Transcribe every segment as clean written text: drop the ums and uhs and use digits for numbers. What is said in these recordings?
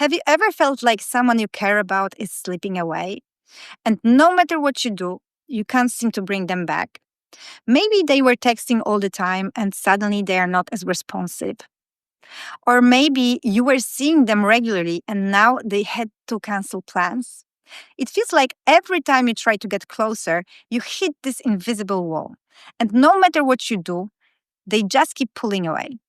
Have you ever felt like someone you care about is slipping away? And no matter what you do, you can't seem to bring them back. Maybe they were texting all the time and suddenly they are not as responsive. Or maybe you were seeing them regularly and now they had to cancel plans. It feels like every time you try to get closer, you hit this invisible wall. And no matter what you do, they just keep pulling away.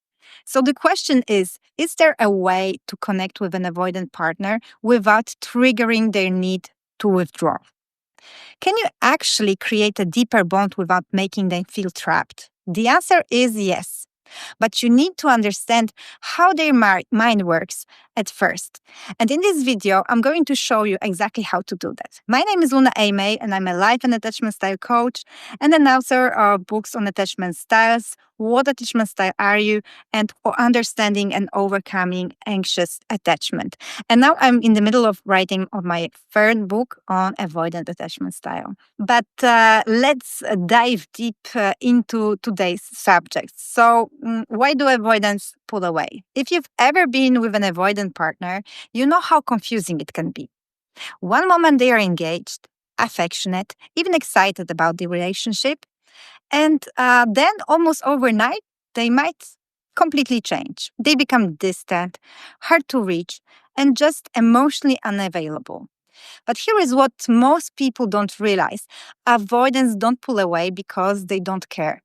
So the question is there a way to connect with an avoidant partner without triggering their need to withdraw? Can you actually create a deeper bond without making them feel trapped? The answer is yes. But you need to understand how their mind works at first. And in this video, I'm going to show you exactly how to do that. My name is Luna Aimee, and I'm a life and attachment style coach and an author of books on attachment styles, What Attachment Style Are You, and Understanding and Overcoming Anxious Attachment. And now I'm in the middle of writing of my third book on avoidant attachment style. But let's dive deep into today's subject. So, why do avoidants pull away? If you've ever been with an avoidant partner, you know how confusing it can be. One moment they are engaged, affectionate, even excited about the relationship, and then almost overnight, they might completely change. They become distant, hard to reach, and just emotionally unavailable. But here is what most people don't realize. Avoidants don't pull away because they don't care.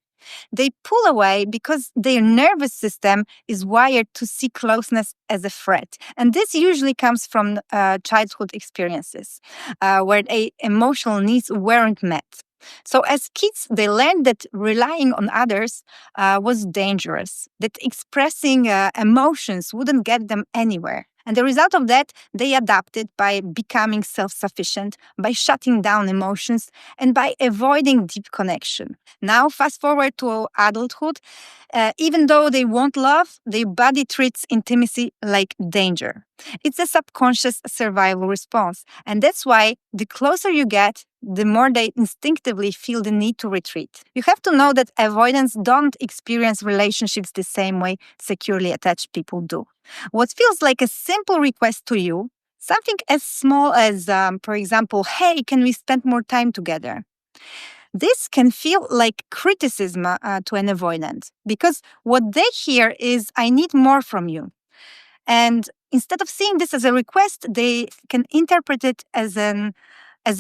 They pull away because their nervous system is wired to see closeness as a threat. And this usually comes from childhood experiences where emotional needs weren't met. So, as kids, they learned that relying on others was dangerous, that expressing emotions wouldn't get them anywhere. And the result of that, they adapted by becoming self sufficient, by shutting down emotions, and by avoiding deep connection. Now, fast forward to adulthood, even though they want love, their body treats intimacy like danger. It's a subconscious survival response. And that's why the closer you get, the more they instinctively feel the need to retreat. You have to know that avoidants don't experience relationships the same way securely attached people do. What feels like a simple request to you, something as small as, for example, hey, can we spend more time together? This can feel like criticism to an avoidant because what they hear is, I need more from you. And instead of seeing this as a request, they can interpret it as a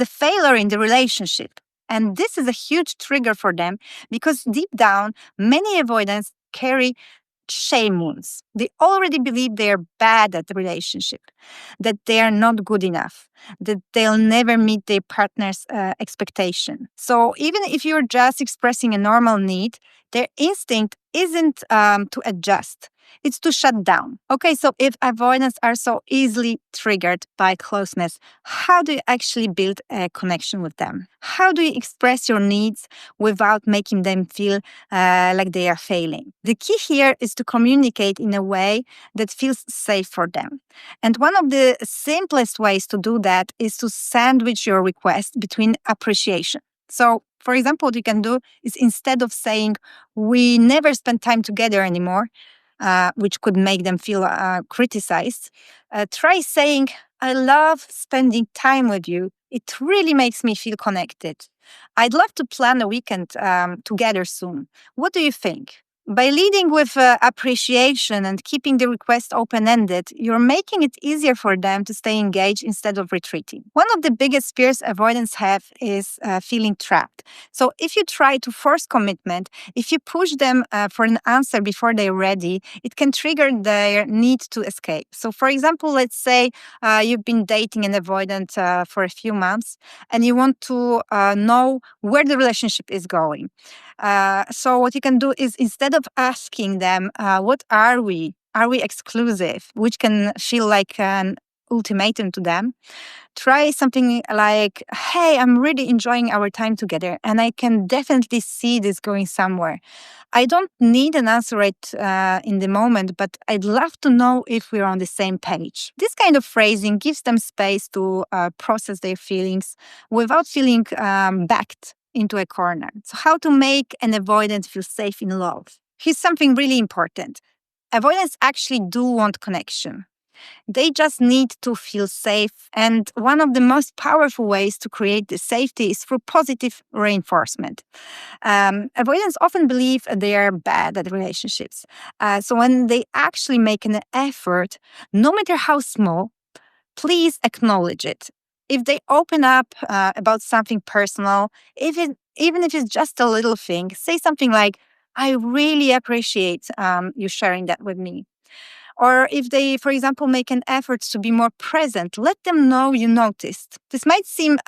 failure in the relationship. And this is a huge trigger for them because deep down, many avoidants carry shame wounds. They already believe they're bad at the relationship, that they are not good enough, that they'll never meet their partner's expectation. So even if you're just expressing a normal need, their instinct isn't to adjust. It's to shut down. Okay, so if avoidants are so easily triggered by closeness, how do you actually build a connection with them? How do you express your needs without making them feel like they are failing? The key here is to communicate in a way that feels safe for them. And one of the simplest ways to do that is to sandwich your request between appreciation. So, for example, what you can do is instead of saying, we never spend time together anymore, which could make them feel criticized, try saying, I love spending time with you. It really makes me feel connected. I'd love to plan a weekend together soon. What do you think? By leading with appreciation and keeping the request open-ended, you're making it easier for them to stay engaged instead of retreating. One of the biggest fears avoidants have is feeling trapped. So if you try to force commitment, if you push them for an answer before they're ready, it can trigger their need to escape. So for example, let's say you've been dating an avoidant for a few months and you want to know where the relationship is going. So what you can do is instead of asking them, what are we? Are we exclusive? Which can feel like an ultimatum to them. Try something like, hey, I'm really enjoying our time together and I can definitely see this going somewhere. I don't need an answer right in the moment, but I'd love to know if we're on the same page. This kind of phrasing gives them space to process their feelings without feeling backed into a corner. So how to make an avoidant feel safe in love? Here's something really important. Avoidants actually do want connection. They just need to feel safe. And one of the most powerful ways to create the safety is through positive reinforcement. Avoidants often believe they are bad at relationships. So when they actually make an effort, no matter how small, please acknowledge it. If they open up about something personal, even if it's just a little thing, say something like, I really appreciate you sharing that with me. Or if they, for example, make an effort to be more present, let them know you noticed. This might seem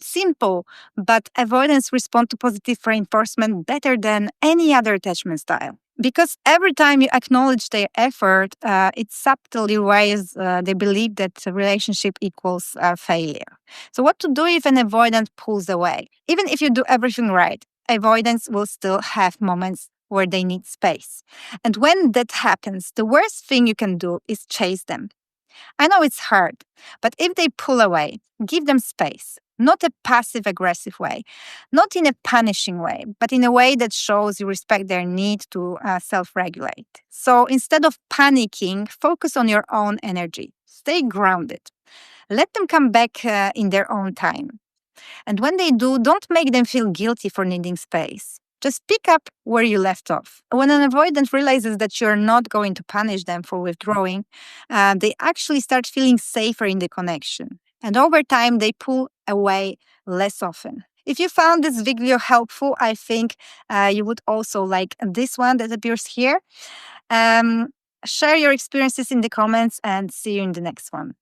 simple, but avoidance respond to positive reinforcement better than any other attachment style. Because every time you acknowledge their effort, it subtly raises they believe that a relationship equals failure. So, what to do if an avoidant pulls away? Even if you do everything right, avoidance will still have moments where they need space. And when that happens, the worst thing you can do is chase them. I know it's hard, but if they pull away, give them space. Not a passive aggressive way, not in a punishing way, but in a way that shows you respect their need to self regulate. So instead of panicking, focus on your own energy. Stay grounded. Let them come back in their own time. And when they do, don't make them feel guilty for needing space. Just pick up where you left off. When an avoidant realizes that you're not going to punish them for withdrawing, they actually start feeling safer in the connection. And over time, they pull away less often. If you found this video helpful, I think you would also like this one that appears here. Share your experiences in the comments and see you in the next one.